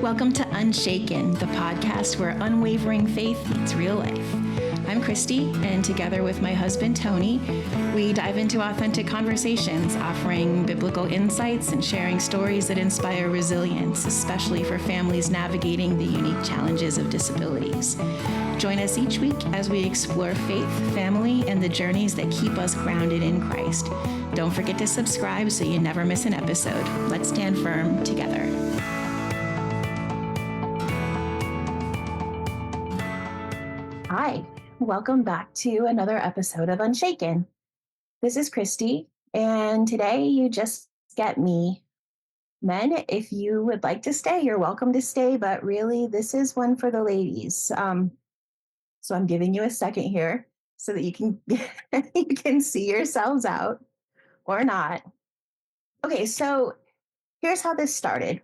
Welcome to Unshaken, the podcast where unwavering faith meets real life. I'm Kristy, and together with my husband, Tony, we dive into authentic conversations, offering biblical insights and sharing stories that inspire resilience, especially for families navigating the unique challenges of disabilities. Join us each week as we explore faith, family, and the journeys that keep us grounded in Christ. Don't forget to subscribe so you never miss an episode. Let's stand firm together. Hi, welcome back to another episode of Unshaken. This is Kristy, and today you just get me. Men, if you would like to stay, you're welcome to stay, but really this is one for the ladies. So I'm giving you a second here so that you can see yourselves out or not. Okay, so here's how this started.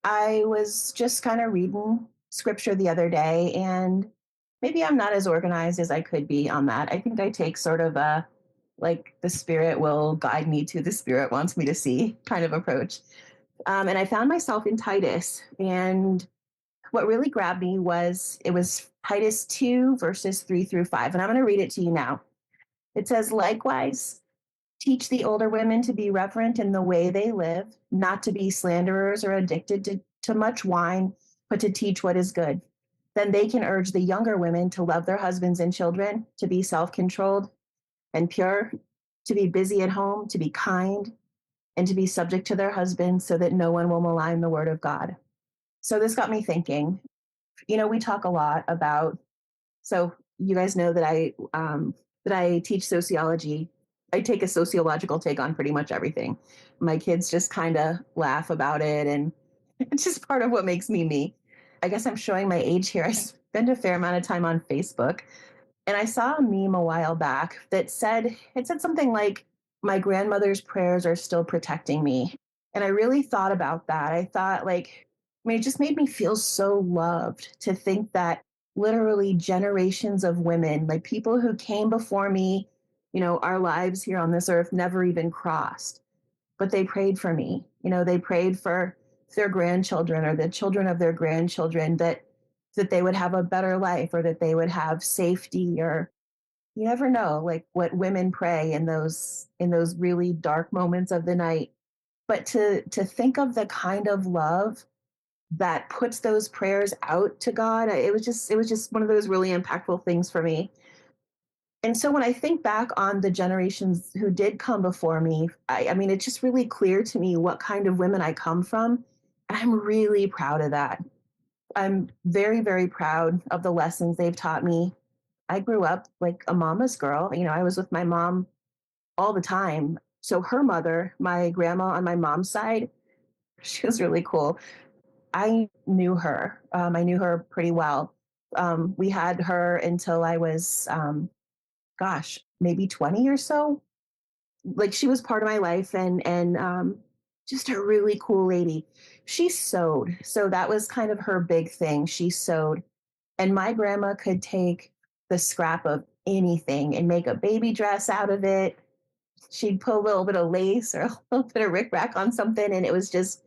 I was just kind of reading scripture the other day, and maybe I'm not as organized as I could be on that. I think I take sort of a, like, the Spirit will guide me to the Spirit wants me to see kind of approach. And I found myself in Titus, and what really grabbed me was Titus 2, verses 3 through 5. And I'm going to read it to you now. It says, "Likewise, teach the older women to be reverent in the way they live, not to be slanderers or addicted to much wine, but to teach what is good. Then they can urge the younger women to love their husbands and children, to be self-controlled and pure, to be busy at home, to be kind, and to be subject to their husbands so that no one will malign the word of God." So this got me thinking. We talk a lot about, so you guys know that I teach sociology. I take a sociological take on pretty much everything. My kids just kind of laugh about it, and it's just part of what makes me me. I guess I'm showing my age here. I spend a fair amount of time on Facebook, and I saw a meme a while back that said something like, "My grandmother's prayers are still protecting me." And I really thought about that. I thought, it just made me feel so loved to think that literally generations of women, like people who came before me, our lives here on this earth never even crossed, but they prayed for me. They prayed for their grandchildren or the children of their grandchildren, that they would have a better life, or that they would have safety, or you never know, like what women pray in those really dark moments of the night. But to think of the kind of love that puts those prayers out to God, it was just one of those really impactful things for me. And so when I think back on the generations who did come before me, I mean, it's just really clear to me what kind of women I come from. And I'm really proud of that. I'm very, very proud of the lessons they've taught me. I grew up like a mama's girl. I was with my mom all the time. So her mother, my grandma on my mom's side, she was really cool. I knew her. I knew her pretty well. We had her until I was, maybe 20 or so. Like, she was part of my life, and just a really cool lady. She sewed. So that was kind of her big thing. She sewed. And my grandma could take the scrap of anything and make a baby dress out of it. She'd put a little bit of lace or a little bit of rickrack on something, and it was just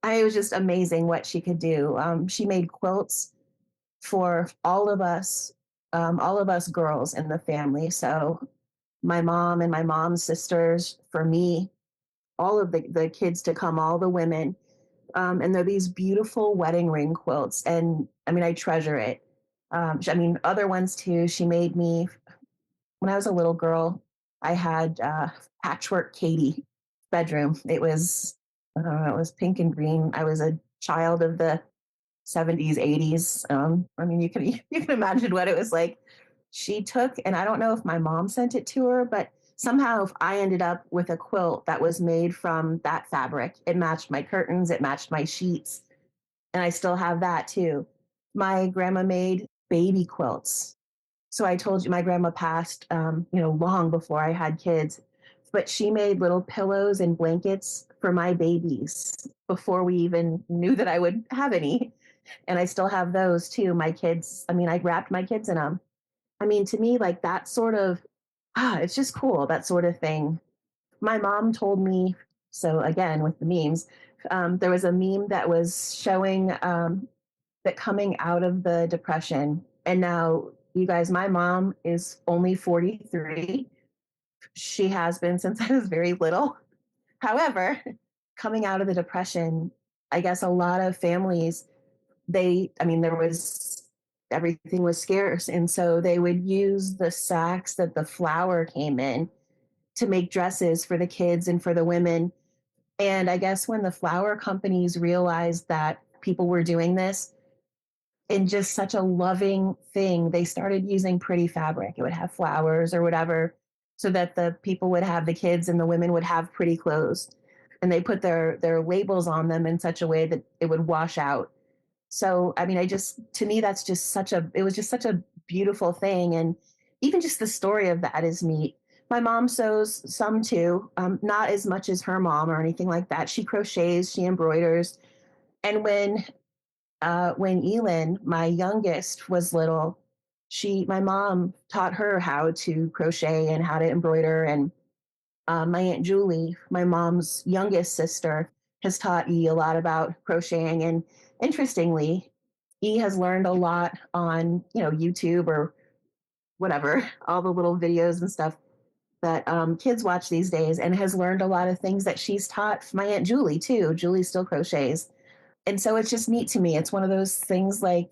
amazing what she could do. She made quilts for all of us girls in the family. So my mom and my mom's sisters, for me, all of the kids to come, all the women. And they're these beautiful wedding ring quilts. And I mean, I treasure it. Other ones too. She made me, when I was a little girl, I had patchwork Katie bedroom. It was, I don't know, it was pink and green. I was a child of the 70s, 80s. You can imagine what it was like. She took, and I don't know if my mom sent it to her, but somehow I ended up with a quilt that was made from that fabric. It matched my curtains, it matched my sheets, and I still have that too. My grandma made baby quilts. So I told you my grandma passed, long before I had kids, but she made little pillows and blankets for my babies before we even knew that I would have any. And I still have those too. My kids, I wrapped my kids in them. To me, like that sort of, it's just cool, that sort of thing. My mom told me, so again, with the memes, There was a meme that was showing that coming out of the depression, and now you guys, my mom is only 43. She has been since I was very little. However, coming out of the depression, I guess a lot of families, there was, everything was scarce. And so they would use the sacks that the flour came in to make dresses for the kids and for the women. And I guess when the flour companies realized that people were doing this in just such a loving thing, they started using pretty fabric. It would have flowers or whatever, so that the people would have, the kids and the women would have pretty clothes. And they put their labels on them in such a way that it would wash out. So, to me, that's just it was just such a beautiful thing. And even just the story of that is neat. My mom sews some too, not as much as her mom or anything like that. She crochets, she embroiders. And when Elin, my youngest, was little, my mom taught her how to crochet and how to embroider. And my Aunt Julie, my mom's youngest sister, has taught E a lot about crocheting. And interestingly, E has learned a lot on, YouTube or whatever, all the little videos and stuff that kids watch these days, and has learned a lot of things that she's taught my Aunt Julie too. Julie still crochets. And so it's just neat to me. It's one of those things like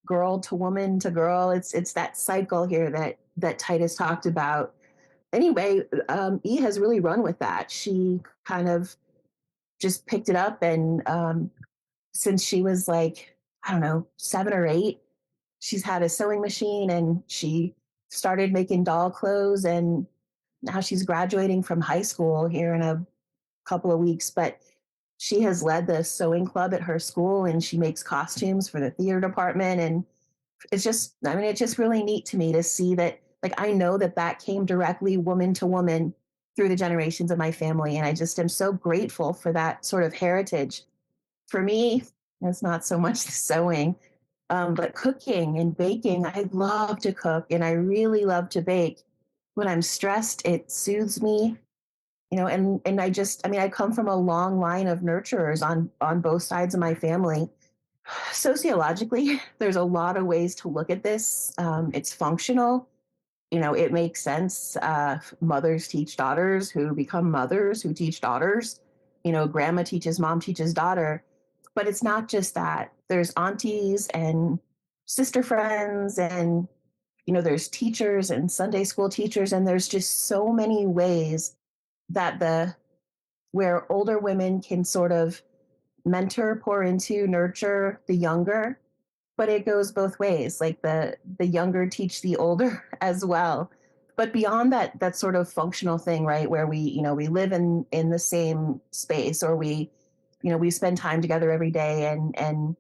girl to woman to girl. It's that cycle here that Titus talked about. Anyway, E has really run with that. She kind of just picked it up, and since she was like, I don't know, 7 or 8, she's had a sewing machine, and she started making doll clothes, and now she's graduating from high school here in a couple of weeks. But she has led the sewing club at her school, and she makes costumes for the theater department. And it's just really neat to me to see that, like, I know that came directly woman to woman through the generations of my family. And I just am so grateful for that sort of heritage. For me, it's not so much the sewing, but cooking and baking. I love to cook, and I really love to bake. When I'm stressed, it soothes me, and I come from a long line of nurturers on both sides of my family. Sociologically, there's a lot of ways to look at this. It's functional. It makes sense. Mothers teach daughters, who become mothers, who teach daughters. Grandma teaches mom, teaches daughter. But it's not just that. There's aunties and sister friends, and there's teachers and Sunday school teachers, and there's just so many ways that where older women can sort of mentor, pour into, nurture the younger. But it goes both ways. Like the younger teach the older as well. But beyond that sort of functional thing, right, where we live in the same space, or we spend time together every day, and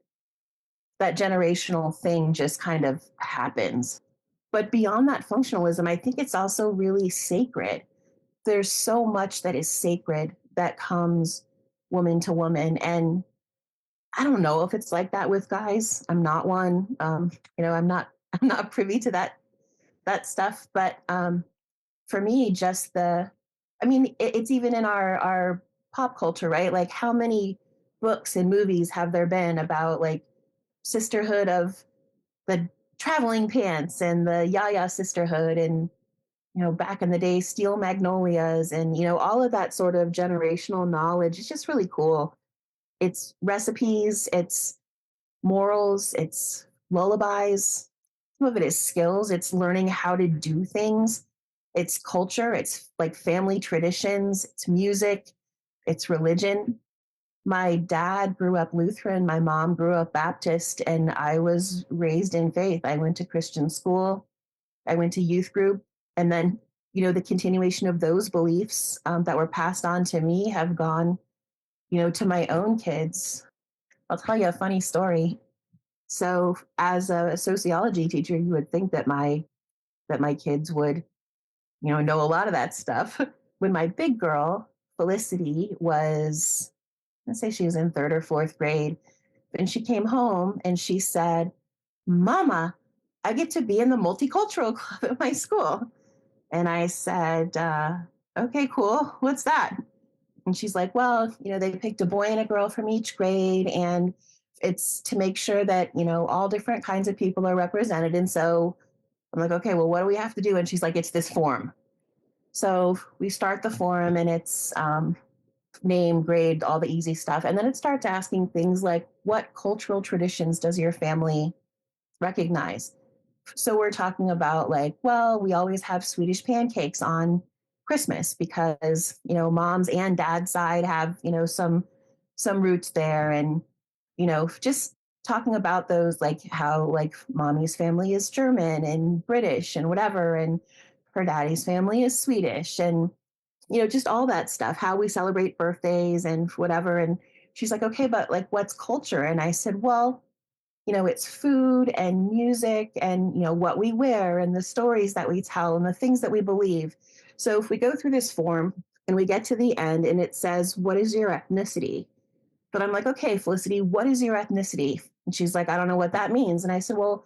that generational thing just kind of happens. But beyond that functionalism, I think it's also really sacred. There's so much that is sacred that comes woman to woman. And I don't know if it's like that with guys. I'm not one. I'm not privy to that stuff. But for me, it's even in our pop culture, right? Like, how many books and movies have there been about, like, sisterhood of the traveling pants and the Yaya sisterhood, and back in the day, steel magnolias, and all of that sort of generational knowledge. It's just really cool. It's recipes, it's morals, it's lullabies. Some of it is skills. It's learning how to do things. It's culture. It's like family traditions. It's music. It's religion. My dad grew up Lutheran. My mom grew up Baptist, and I was raised in faith. I went to Christian school. I went to youth group. And then, the continuation of those beliefs that were passed on to me have gone, to my own kids. I'll tell you a funny story. So, as a sociology teacher, you would think that my kids would, know a lot of that stuff. When my big girl, Felicity, was, let's say she was in 3rd or 4th grade, and she came home and she said, "Mama, I get to be in the multicultural club at my school." And I said, "Okay, cool. What's that?" And she's like, well, they picked a boy and a girl from each grade, and it's to make sure that, all different kinds of people are represented. And so I'm like, okay, well, what do we have to do? And she's like, it's this form. So we start the form, and it's name, grade, all the easy stuff. And then it starts asking things like, what cultural traditions does your family recognize? So we're talking about like, well, we always have Swedish pancakes on Christmas because, mom's and dad's side have, some roots there. And, just talking about those, like how like mommy's family is German and British and whatever, and her daddy's family is Swedish, and just all that stuff, how we celebrate birthdays and whatever. And she's like, okay, but like what's culture? And I said, well, it's food and music and, what we wear and the stories that we tell and the things that we believe. So if we go through this form and we get to the end and it says, what is your ethnicity? But I'm like, okay, Felicity, what is your ethnicity? And she's like, I don't know what that means. And I said, well,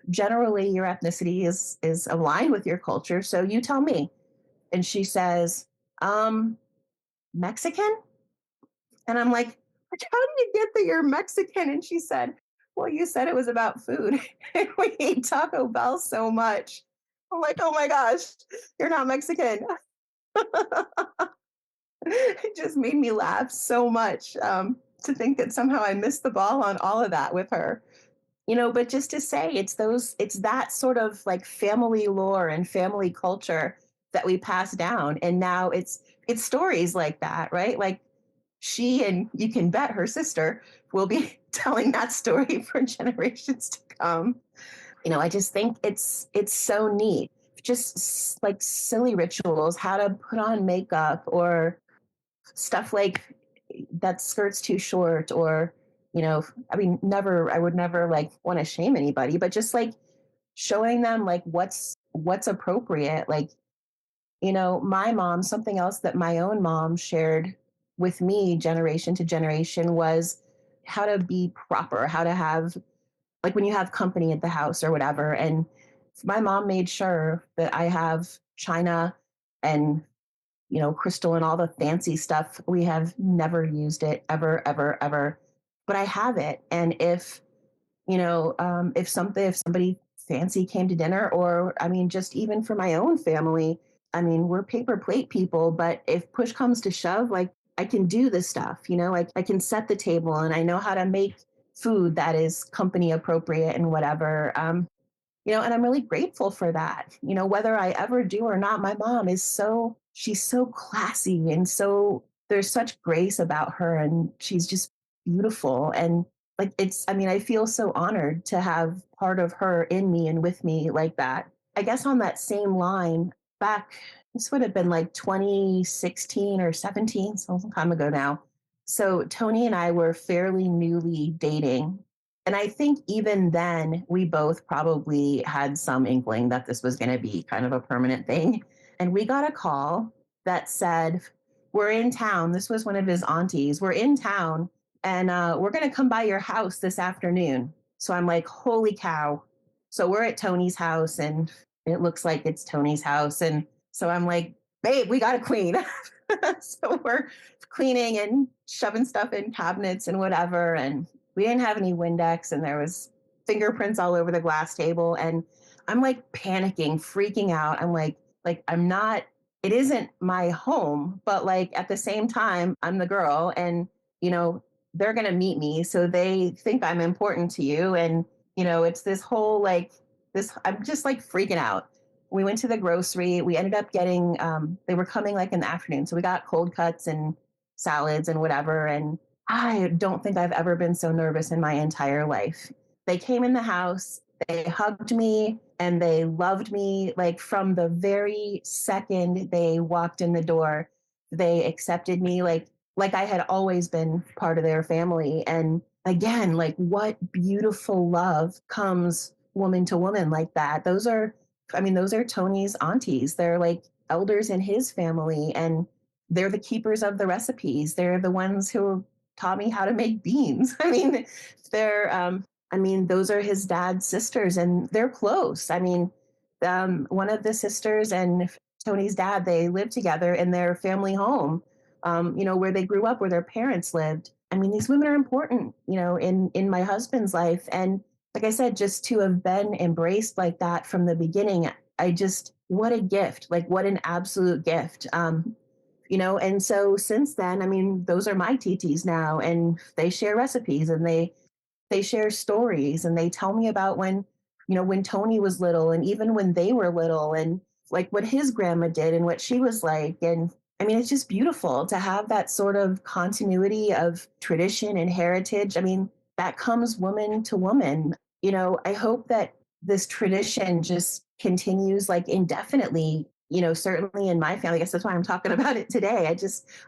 generally your ethnicity is aligned with your culture. So you tell me. And she says, um, Mexican? And I'm like, how did you get that you're Mexican? And she said, well, you said it was about food. And we ate Taco Bell so much. I'm like, oh my gosh, you're not Mexican. It just made me laugh so much to think that somehow I missed the ball on all of that with her. But just to say it's that sort of like family lore and family culture that we pass down. And now it's stories like that, right? Like she, and you can bet her sister, will be telling that story for generations to come. I just think it's so neat. Just like silly rituals, how to put on makeup or stuff like that skirt's too short, or I mean, never, I would never like want to shame anybody, but just like showing them like what's appropriate. Like, my mom, something else that my own mom shared with me generation to generation was how to be proper, how to have, like when you have company at the house or whatever. And my mom made sure that I have china and, crystal and all the fancy stuff. We have never used it ever, ever, ever, but I have it. And if somebody fancy came to dinner, or I mean, just even for my own family, I mean, we're paper plate people, but if push comes to shove, like I can do this stuff, I can set the table and I know how to make food that is company appropriate and whatever. And I'm really grateful for that. Whether I ever do or not, my mom she's so classy, and so there's such grace about her, and she's just beautiful. And like, I mean, I feel so honored to have part of her in me and with me like that. I guess on that same line, back, this would have been like 2016 or 17, so a long time ago now. So Tony and I were fairly newly dating, and I think even then, we both probably had some inkling that this was going to be kind of a permanent thing. And we got a call that said, we're in town. This was one of his aunties. We're in town, and we're going to come by your house this afternoon. So I'm like, holy cow. So we're at Tony's house, and it looks like it's Tony's house. And so I'm like, babe, we got to clean. So we're cleaning and shoving stuff in cabinets and whatever. And we didn't have any Windex, and there was fingerprints all over the glass table. And I'm like panicking, freaking out. I'm like I'm not, it isn't my home, but like at the same time, I'm the girl, and you know, they're gonna meet me. So they think I'm important to you. And, it's this whole like this, I'm just like freaking out. We went to the grocery. We ended up getting they were coming like in the afternoon. So we got cold cuts and salads and whatever. And I don't think I've ever been so nervous in my entire life. They came in the house, they hugged me, and they loved me. Like from the very second they walked in the door, they accepted me like I had always been part of their family. And again, like what beautiful love comes woman to woman like that. Those are Tony's aunties. They're like elders in his family, and they're the keepers of the recipes. They're the ones who taught me how to make beans. They're, those are his dad's sisters, and they're close. One of the sisters and Tony's dad, they live together in their family home. where they grew up, where their parents lived. I mean, these women are important, in my husband's life. And like I said, just to have been embraced like that from the beginning, what a gift, like what an absolute gift. And so since then, I mean, those are my TTs now, and they share recipes, and they share stories, and they tell me about when Tony was little, and even when they were little, and like what his grandma did and what she was like. And I mean, it's just beautiful to have that sort of continuity of tradition and heritage. I mean, that comes woman to woman. I hope that this tradition just continues like indefinitely, certainly in my family. I guess that's why I'm talking about it today.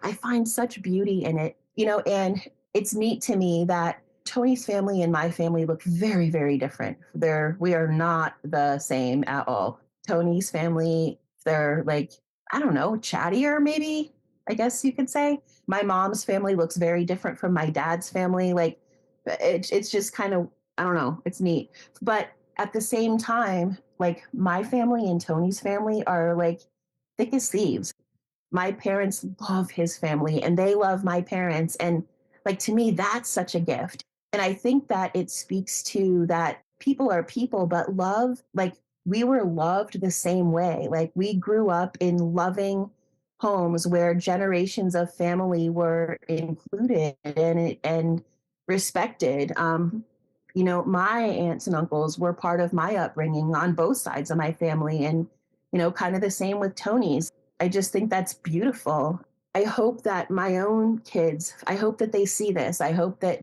I find such beauty in it, and it's neat to me that Tony's family and my family look very, very different. We are not the same at all. Tony's family, they're like, I don't know, chattier, maybe, I guess you could say. My mom's family looks very different from my dad's family. Like, it's just kind of, I don't know, it's neat. But at the same time, like my family and Tony's family are like thick as thieves. My parents love his family and they love my parents. And like to me, that's such a gift. And I think that it speaks to that people are people, but love, like we were loved the same way. Like we grew up in loving homes where generations of family were included and respected. My aunts and uncles were part of my upbringing on both sides of my family. And, kind of the same with Tony's. I just think that's beautiful. I hope that my own kids, I hope that they see this. I hope that,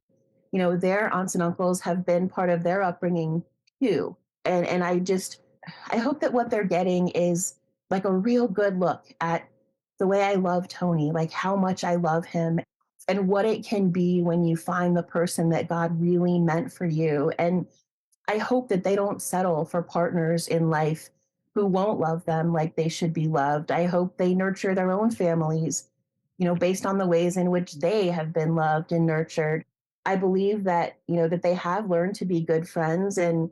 their aunts and uncles have been part of their upbringing too. And I hope that what they're getting is like a real good look at the way I love Tony, like how much I love him and what it can be when you find the person that God really meant for you. And I hope that they don't settle for partners in life who won't love them like they should be loved. I hope they nurture their own families, based on the ways in which they have been loved and nurtured. I believe that, that they have learned to be good friends and,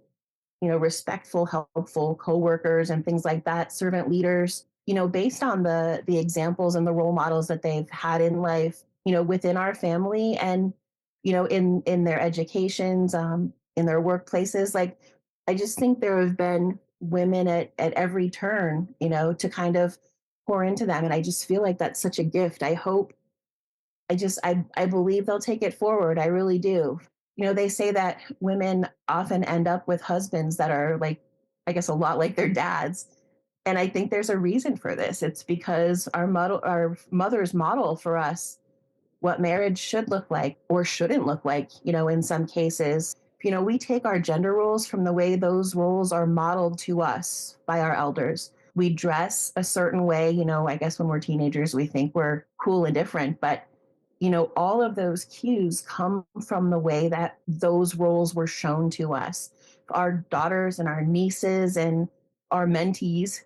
respectful, helpful coworkers and things like that, servant leaders, based on the examples and the role models that they've had in life, within our family and, in their educations, in their workplaces. Like, I just think there have been women at every turn, to kind of pour into them. And I just feel like that's such a gift. I believe they'll take it forward. I really do. They say that women often end up with husbands that are like, I guess, a lot like their dads. And I think there's a reason for this. It's because our mothers model for us what marriage should look like or shouldn't look like, in some cases. We take our gender roles from the way those roles are modeled to us by our elders. We dress a certain way, I guess when we're teenagers, we think we're cool and different, but all of those cues come from the way that those roles were shown to us. Our daughters and our nieces and our mentees,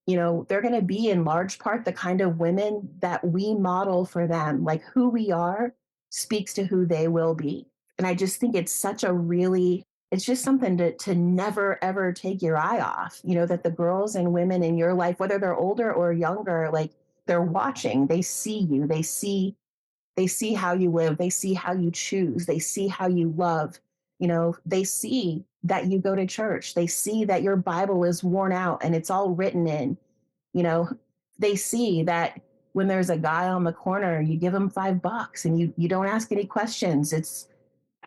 they're going to be in large part the kind of women that we model for them. Like who we are speaks to who they will be. And I just think it's just something to never, ever take your eye off, that the girls and women in your life, whether they're older or younger, like they're watching, they see you, they see how you live. They see how you choose. They see how you love. They see that you go to church. They see that your Bible is worn out and it's all written in. You know, they see that when there's a guy on the corner, you give him $5 and you don't ask any questions.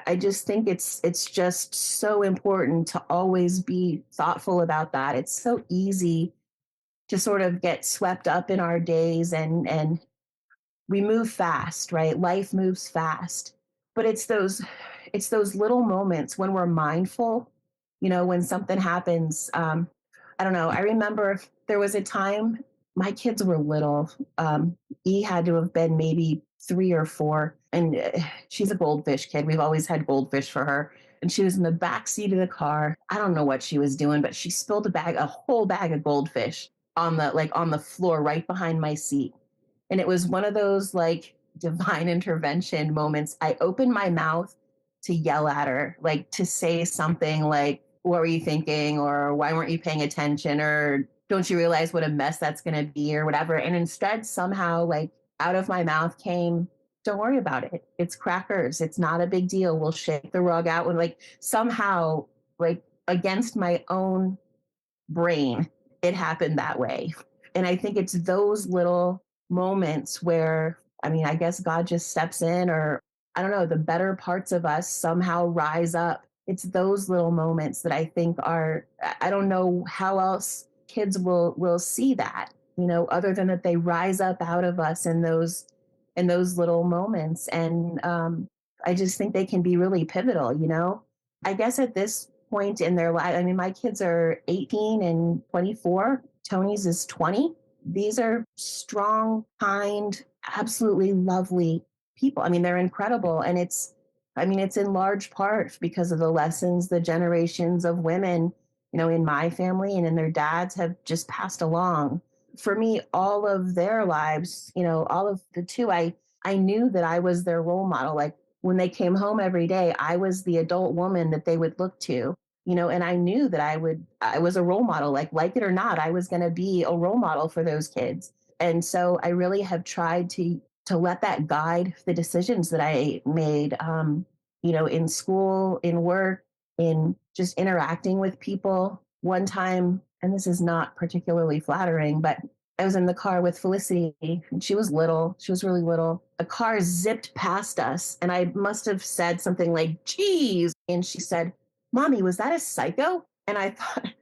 I just think it's just so important to always be thoughtful about that. It's so easy to sort of get swept up in our days and we move fast, right? Life moves fast. But it's those little moments when we're mindful, when something happens. I don't know. I remember there was a time my kids were little. E had to have been maybe 3 or 4, and she's a Goldfish kid. We've always had Goldfish for her. And she was in the back seat of the car. I don't know what she was doing, but she spilled a whole bag of Goldfish on the floor right behind my seat. And it was one of those like divine intervention moments. I opened my mouth to yell at her, like to say something like, what were you thinking? Or why weren't you paying attention? Or don't you realize what a mess that's going to be or whatever? And instead, somehow, like out of my mouth came, don't worry about it. It's crackers. It's not a big deal. We'll shake the rug out. And like somehow, like against my own brain, it happened that way. And I think it's those little moments where, I mean, I guess God just steps in, or I don't know, the better parts of us somehow rise up. It's those little moments that I think are, I don't know how else kids will see that, other than that they rise up out of us in those little moments. And I just think they can be really pivotal. I guess at this point in their life, I mean, my kids are 18 and 24. Tony's is 20. These are strong, kind, absolutely lovely people. I mean, they're incredible. And it's in large part because of the lessons the generations of women, in my family and in their dads have just passed along. For me, all of their lives, all of the two, I knew that I was their role model. Like when they came home every day, I was the adult woman that they would look to, and I knew that I was a role model, like it or not, I was going to be a role model for those kids. And so I really have tried to let that guide the decisions that I made, in school, in work, in just interacting with people. One time, and this is not particularly flattering, but I was in the car with Felicity, and she was little. She was really little. A car zipped past us, and I must have said something like, geez. And she said, Mommy, was that a psycho? And I thought,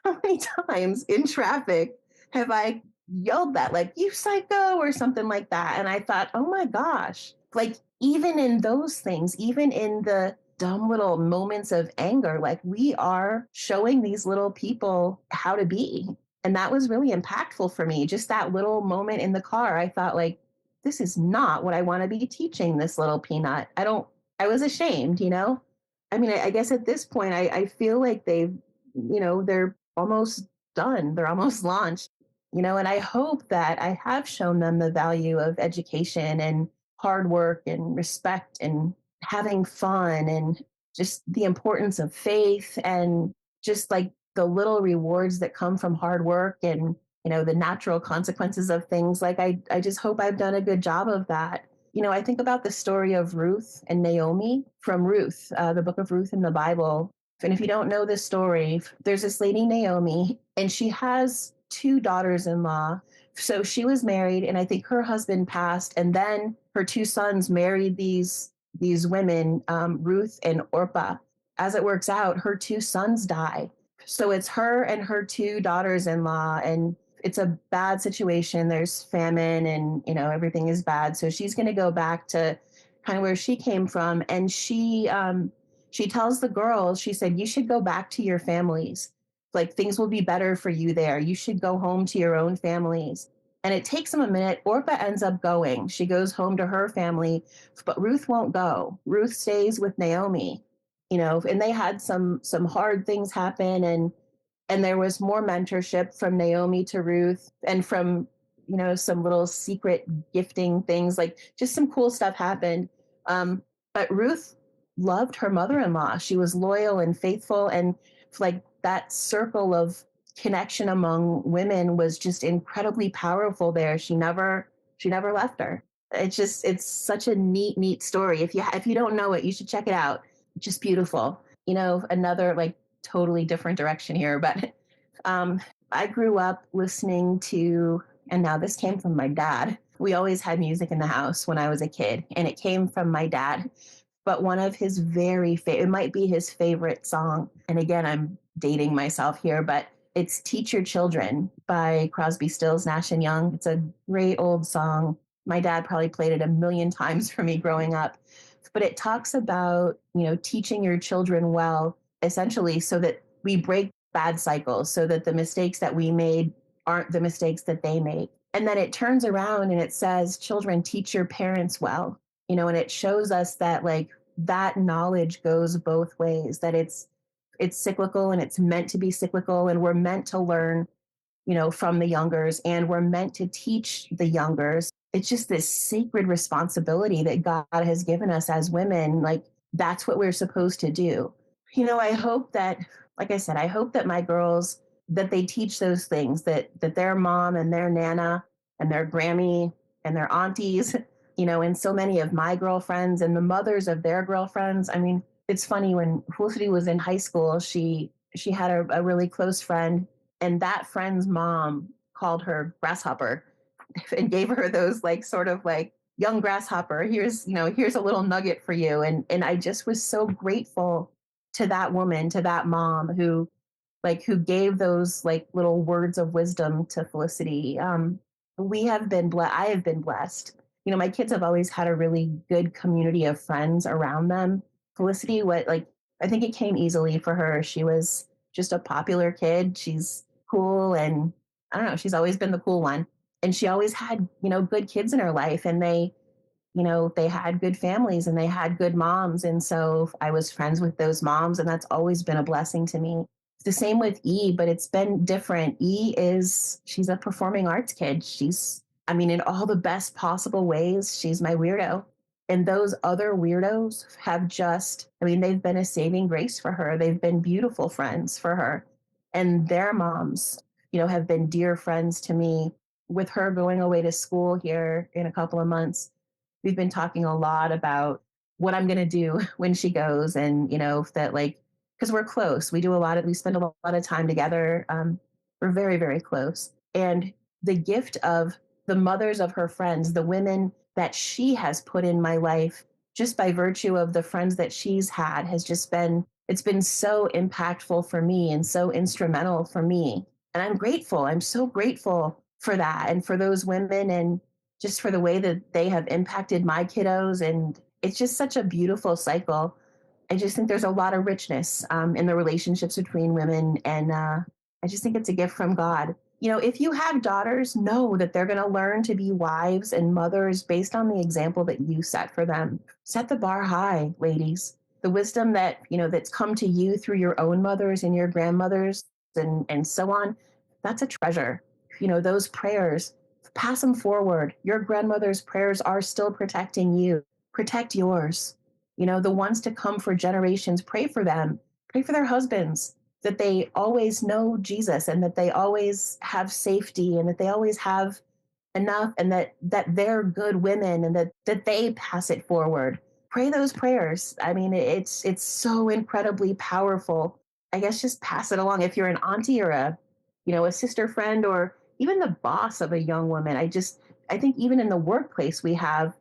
how many times in traffic have I yelled that, like, you psycho, or something like that? And I thought, oh my gosh, like, even in those things, even in the dumb little moments of anger, like we are showing these little people how to be. And that was really impactful for me. Just that little moment in the car, I thought, like, this is not what I want to be teaching this little peanut. I was ashamed. I mean, I guess at this point, I feel like they're almost done. They're almost launched, and I hope that I have shown them the value of education and hard work and respect and having fun and just the importance of faith and just like the little rewards that come from hard work and the natural consequences of things. Like I just hope I've done a good job of that. I think about the story of Ruth and Naomi from Ruth, the book of Ruth in the Bible. And if you don't know this story, there's this lady Naomi, and she has two daughters-in-law. So she was married, and I think her husband passed, and then her two sons married these women, Ruth and Orpah. As it works out, her two sons die. So it's her and her two daughters-in-law, and it's a bad situation. There's famine, and everything is bad. So she's going to go back to kind of where she came from, and she tells the girls, she said, you should go back to your families. Like things will be better for you there. You should go home to your own families. And it takes them a minute. Orpah ends up going. She goes home to her family, but Ruth won't go. Ruth stays with Naomi, and they had some hard things happen, and there was more mentorship from Naomi to Ruth, and from some little secret gifting things, like just some cool stuff happened. But Ruth loved her mother-in-law. She was loyal and faithful, and like that circle of connection among women was just incredibly powerful there. She never left her. It's such a neat story. If you don't know it, you should check it out. Just beautiful. Another like totally different direction here, but I grew up listening to, and now this came from my dad. We always had music in the house when I was a kid, and it came from my dad. But one of his it might be his favorite song. And again, I'm dating myself here, but it's Teach Your Children by Crosby, Stills, Nash and Young. It's a great old song. My dad probably played it a million times for me growing up. But it talks about, teaching your children well, essentially, so that we break bad cycles, so that the mistakes that we made aren't the mistakes that they make. And then it turns around and it says, children, teach your parents well, and it shows us that like that knowledge goes both ways, that it's cyclical, and it's meant to be cyclical, and we're meant to learn, from the youngers, and we're meant to teach the youngers. It's just this sacred responsibility that God has given us as women. Like that's what we're supposed to do. I hope that, like I said, I hope that my girls, that they teach those things, that their mom and their nana and their Grammy and their aunties, and so many of my girlfriends and the mothers of their girlfriends. I mean, it's funny when Felicity was in high school, she had a really close friend, and that friend's mom called her grasshopper and gave her those like sort of like young grasshopper. Here's a little nugget for you. And I just was so grateful to that woman, to that mom who gave those like little words of wisdom to Felicity. We have been blessed. I have been blessed. My kids have always had a really good community of friends around them. Felicity, I think it came easily for her. She was just a popular kid. She's cool, and I don't know, she's always been the cool one. And she always had, good kids in her life, and they had good families and they had good moms. And so I was friends with those moms, and that's always been a blessing to me. The same with E, but it's been different. She's a performing arts kid. In all the best possible ways, she's my weirdo. And those other weirdos they've been a saving grace for her. They've been beautiful friends for her. And their moms, have been dear friends to me. With her going away to school here in a couple of months, we've been talking a lot about what I'm going to do when she goes. And, because we're close, we spend a lot of time together. We're very, very close. And the gift of the mothers of her friends, the women that she has put in my life, just by virtue of the friends that she's had, it's been so impactful for me and so instrumental for me. And I'm grateful. I'm so grateful for that and for those women, and just for the way that they have impacted my kiddos. And it's just such a beautiful cycle. I just think there's a lot of richness in the relationships between women. And I just think it's a gift from God. If you have daughters, know that they're going to learn to be wives and mothers based on the example that you set for them. Set the bar high, ladies. The wisdom that's come to you through your own mothers and your grandmothers and so on, that's a treasure. Those prayers, pass them forward. Your grandmother's prayers are still protecting you. Protect yours. The ones to come for generations, pray for them. Pray for their husbands, that they always know Jesus, and that they always have safety, and that they always have enough, and that they're good women, and that they pass it forward. Pray those prayers. It's so incredibly powerful. I guess just pass it along. If you're an auntie or a sister friend, or even the boss of a young woman, I think even in the workplace, we have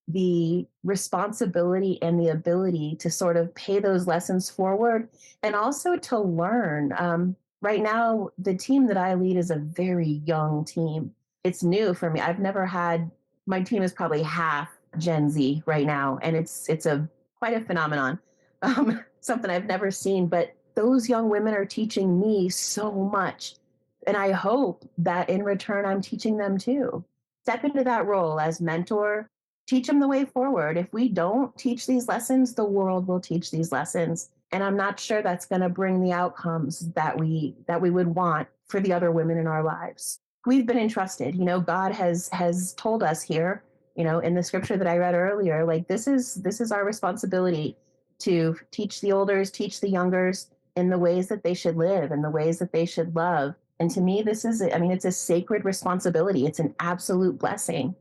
the responsibility and the ability to sort of pay those lessons forward, and also to learn. Right now, the team that I lead is a very young team. It's new for me. My team is probably half Gen Z right now, and it's quite a phenomenon, something I've never seen. But those young women are teaching me so much, and I hope that in return, I'm teaching them too. Step into that role as mentor. Teach them the way forward. If we don't teach these lessons, the world will teach these lessons. And I'm not sure that's going to bring the outcomes that we would want for the other women in our lives. We've been entrusted. God has told us here, in the scripture that I read earlier, like this is our responsibility to teach the olders, teach the youngers in the ways that they should live and the ways that they should love. And to me, it's a sacred responsibility. It's an absolute blessing.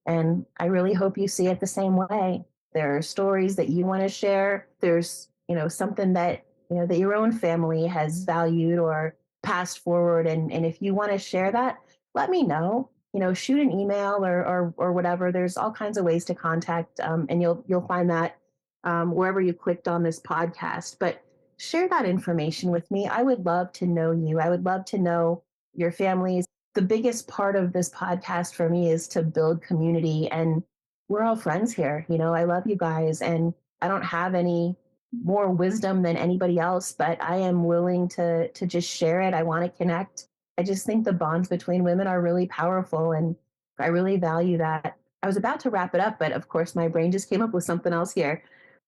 And I really hope you see it the same way. There are stories that you want to share. There's, something that, that your own family has valued or passed forward. And if you want to share that, let me know. Shoot an email or whatever. There's all kinds of ways to contact, and you'll find that wherever you clicked on this podcast. But share that information with me. I would love to know you. I would love to know your families. The biggest part of this podcast for me is to build community, and we're all friends here. I love you guys, and I don't have any more wisdom than anybody else, but I am willing to just share it. I want to connect. I just think the bonds between women are really powerful, and I really value that. I was about to wrap it up, but of course my brain just came up with something else here.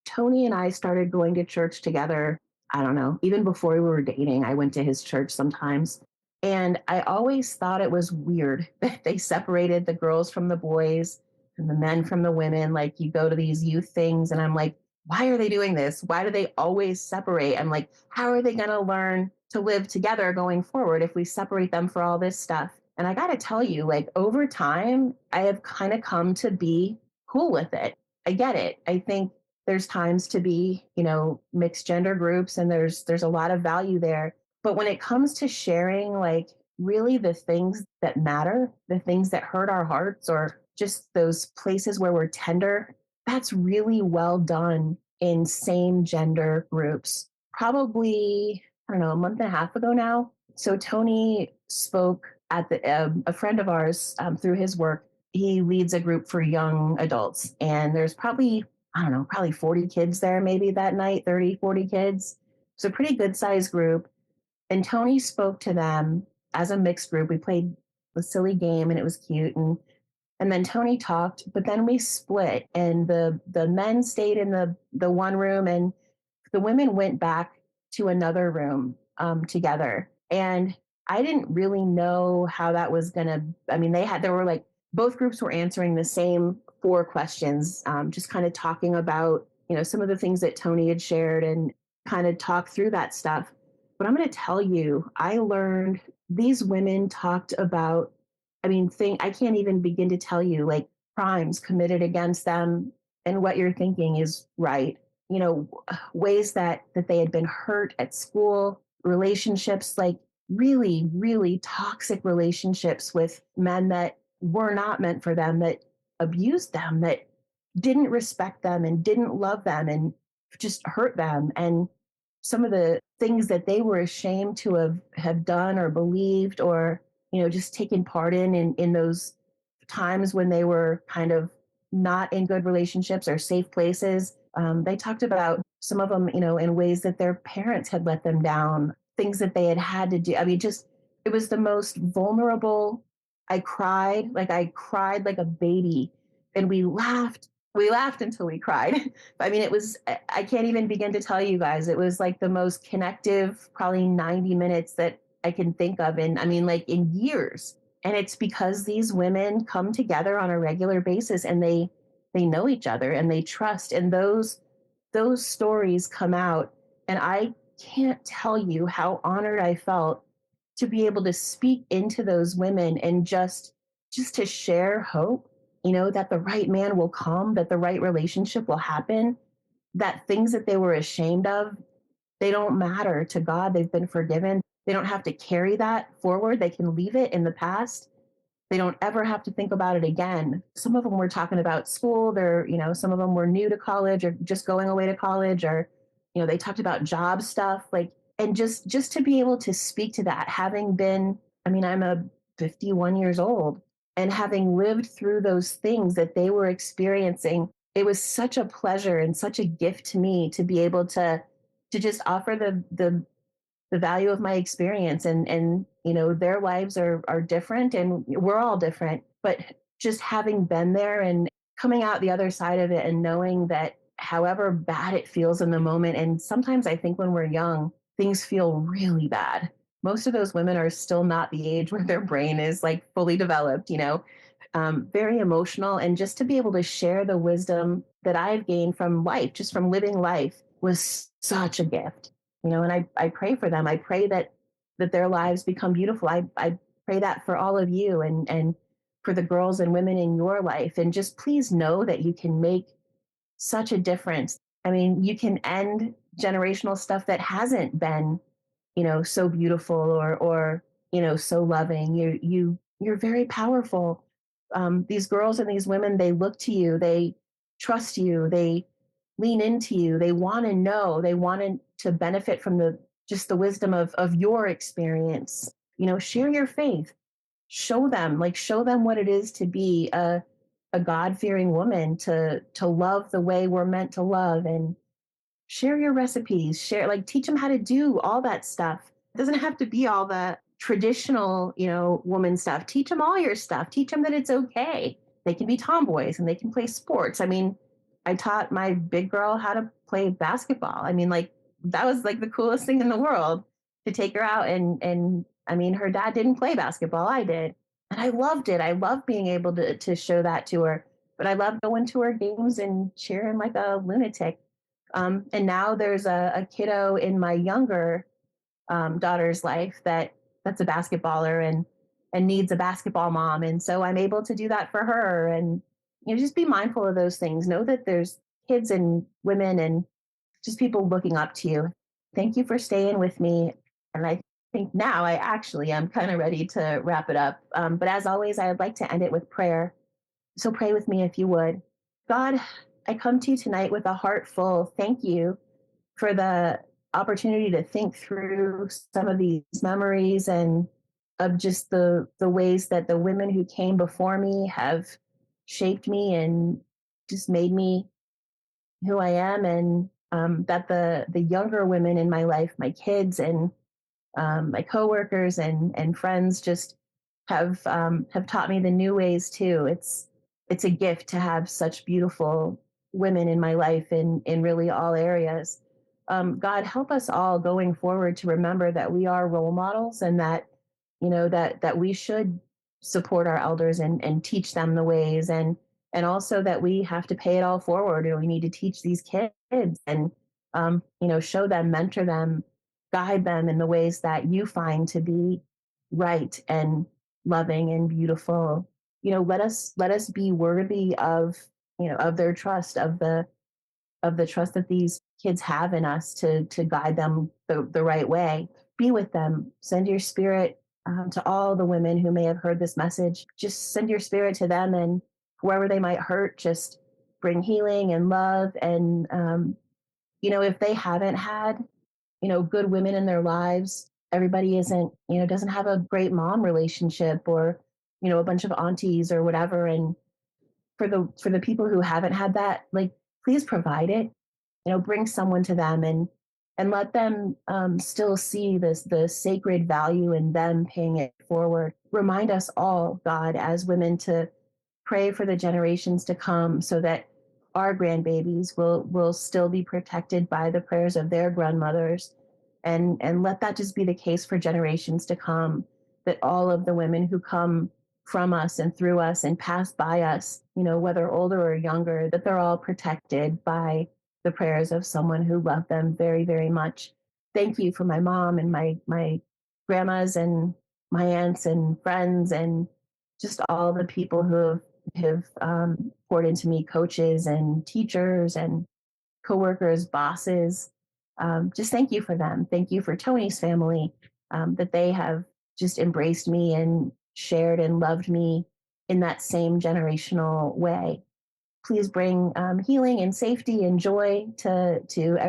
Tony and I started going to church together. I don't know, even before we were dating, I went to his church sometimes. And I always thought it was weird that they separated the girls from the boys and the men from the women. Like you go to these youth things and I'm like, why are they doing this? Why do they always separate? I'm like, how are they going to learn to live together going forward if we separate them for all this stuff? And I got to tell you, like over time, I have kind of come to be cool with it. I get it. I think there's times to be, mixed gender groups and there's a lot of value there. But when it comes to sharing like really the things that matter, the things that hurt our hearts or just those places where we're tender, that's really well done in same gender groups. Probably, I don't know, a month and a half ago now. So Tony spoke at a friend of ours through his work. He leads a group for young adults, and there's probably, I don't know, probably 40 kids there maybe that night, 30, 40 kids. So pretty good sized group. And Tony spoke to them as a mixed group. We played a silly game and it was cute. And then Tony talked, but then we split and the men stayed in the one room and the women went back to another room together. And I didn't really know how that was gonna. I mean, there were like both groups were answering the same four questions, just kind of talking about some of the things that Tony had shared and kind of talk through that stuff. But I'm going to tell you, I learned these women talked about. I mean, I can't even begin to tell you like crimes committed against them, and what you're thinking is right. Ways that they had been hurt at school, relationships like really, really toxic relationships with men that were not meant for them, that abused them, that didn't respect them and didn't love them and just hurt them. And some of the things that they were ashamed to have done or believed or, just taken part in those times when they were kind of not in good relationships or safe places. They talked about some of them, in ways that their parents had let them down, things that they had to do. I mean, just it was the most vulnerable. I cried like a baby, and we laughed. We laughed until we cried. I mean, I can't even begin to tell you guys. It was like the most connective, probably 90 minutes that I can think of. And I mean, like in years. And it's because these women come together on a regular basis and they know each other and they trust. And those stories come out. And I can't tell you how honored I felt to be able to speak into those women and just to share hope, that the right man will come, that the right relationship will happen, that things that they were ashamed of, they don't matter to God. They've been forgiven. They don't have to carry that forward. They can leave it in the past. They don't ever have to think about it again. Some of them were talking about school. Some of them were new to college or just going away to college, or, they talked about job stuff, like, and just to be able to speak to that, having been, I mean, I'm a 51 years old and having lived through those things that they were experiencing, it was such a pleasure and such a gift to me to be able to just offer the value of my experience and their lives are different and we're all different, but just having been there and coming out the other side of it and knowing that however bad it feels in the moment, and sometimes I think when we're young things feel really bad. Most of those women are still not the age where their brain is like fully developed, very emotional, and just to be able to share the wisdom that I've gained from life, just from living life, was such a gift. And I pray for them. I pray that their lives become beautiful. I pray that for all of you and for the girls and women in your life. And just please know that you can make such a difference. I mean, you can end generational stuff that hasn't been, so beautiful or so loving. You're very powerful. These girls and these women, they look to you, they trust you, they lean into you, they want to know, they want to benefit from the wisdom of your experience. Share your faith, show them what it is to be a God-fearing woman, to love the way we're meant to love, and share your recipes, teach them how to do all that stuff. It doesn't have to be all the traditional, woman stuff. Teach them all your stuff. Teach them that it's okay. They can be tomboys and they can play sports. I mean, I taught my big girl how to play basketball. I mean, like, that was like the coolest thing in the world, to take her out and I mean, her dad didn't play basketball. I did. And I loved it. I loved being able to show that to her. But I loved going to her games and cheering like a lunatic. And now there's a kiddo in my younger daughter's life that's a basketballer, and and needs a basketball mom. And so I'm able to do that for her. And, just be mindful of those things. Know that there's kids and women and just people looking up to you. Thank you for staying with me. And I think now I actually am kind of ready to wrap it up. But as always, I would like to end it with prayer. So pray with me if you would. God, I come to you tonight with a heart full thank you for the opportunity to think through some of these memories and of just the ways that the women who came before me have shaped me and just made me who I am, and that the younger women in my life, my kids and my coworkers and friends, just have taught me the new ways too. It's a gift to have such beautiful women in my life in really all areas. God, help us all going forward to remember that we are role models, and that that we should support our elders and teach them the ways, and also that we have to pay it all forward, and we need to teach these kids and show them, mentor them, guide them in the ways that you find to be right and loving and beautiful. Let us be worthy of their trust, of the trust that these kids have in us to guide them the right way. Be with them. Send your spirit to all the women who may have heard this message. Just send your spirit to them, and whoever they might hurt, just bring healing and love. And if they haven't had good women in their lives, everybody doesn't have a great mom relationship, or a bunch of aunties or whatever. And for the people who haven't had that, like, please provide it. Bring someone to them, and let them still see the sacred value in them paying it forward. Remind us all, God, as women, to pray for the generations to come, so that our grandbabies will still be protected by the prayers of their grandmothers, and let that just be the case for generations to come, that all of the women who come from us and through us and pass by us, whether older or younger, that they're all protected by the prayers of someone who loved them very, very much. Thank you for my mom and my grandmas and my aunts and friends, and just all the people who have poured into me, coaches and teachers and coworkers, bosses. Just thank you for them. Thank you for Tony's family, that they have just embraced me and shared and loved me in that same generational way. Please bring healing and safety and joy to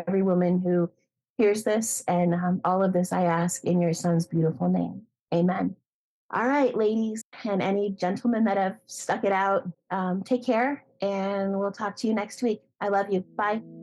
every woman who hears this. And all of this I ask in your son's beautiful name. Amen. All right, ladies, and any gentlemen that have stuck it out, take care, and we'll talk to you next week. I love you. Bye.